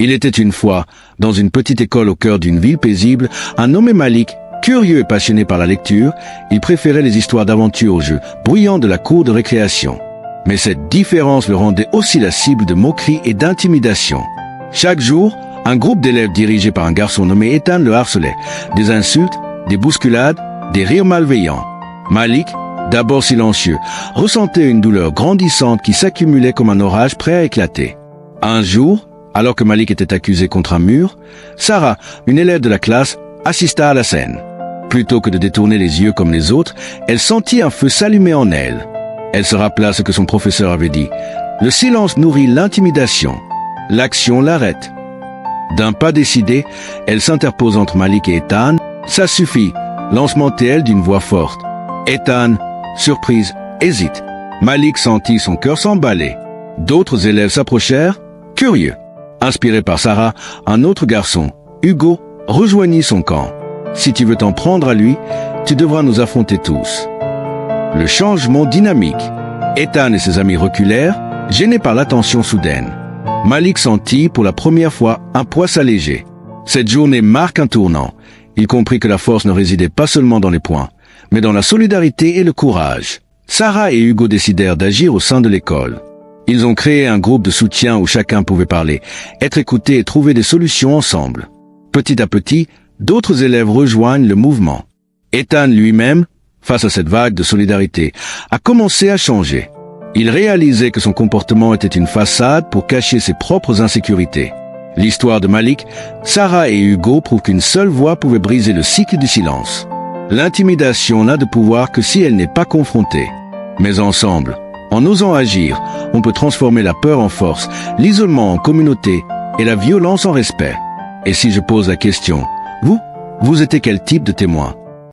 Il était une fois, dans une petite école au cœur d'une ville paisible, un nommé Malik, curieux et passionné par la lecture. Il préférait les histoires d'aventure aux jeux bruyants de la cour de récréation. Mais cette différence le rendait aussi la cible de moqueries et d'intimidation. Chaque jour, un groupe d'élèves dirigé par un garçon nommé Ethan le harcelait. Des insultes, des bousculades, des rires malveillants. Malik, d'abord silencieux, ressentait une douleur grandissante qui s'accumulait comme un orage prêt à éclater. Un jour, alors que Malik était accusé contre un mur, Sarah, une élève de la classe, assista à la scène. Plutôt que de détourner les yeux comme les autres, elle sentit un feu s'allumer en elle. Elle se rappela ce que son professeur avait dit. Le silence nourrit l'intimidation. L'action l'arrête. D'un pas décidé, elle s'interpose entre Malik et Ethan. Ça suffit, lance-t-elle d'une voix forte. Ethan, surprise, hésite. Malik sentit son cœur s'emballer. D'autres élèves s'approchèrent, curieux. Inspiré par Sarah, un autre garçon, Hugo, rejoignit son camp. Si tu veux t'en prendre à lui, tu devras nous affronter tous. Le changement dynamique. Ethan et ses amis reculèrent, gênés par l'attention soudaine. Malik sentit pour la première fois un poids s'alléger. Cette journée marque un tournant. Il comprit que la force ne résidait pas seulement dans les poings, mais dans la solidarité et le courage. Sarah et Hugo décidèrent d'agir au sein de l'école. Ils ont créé un groupe de soutien où chacun pouvait parler, être écouté et trouver des solutions ensemble. Petit à petit, d'autres élèves rejoignent le mouvement. Ethan lui-même, face à cette vague de solidarité, a commencé à changer. Il réalisait que son comportement était une façade pour cacher ses propres insécurités. L'histoire de Malik, Sarah et Hugo prouvent qu'une seule voix pouvait briser le cycle du silence. L'intimidation n'a de pouvoir que si elle n'est pas confrontée. Mais ensemble, en osant agir, on peut transformer la peur en force, l'isolement en communauté et la violence en respect. Et si je pose la question, vous étiez quel type de témoin ?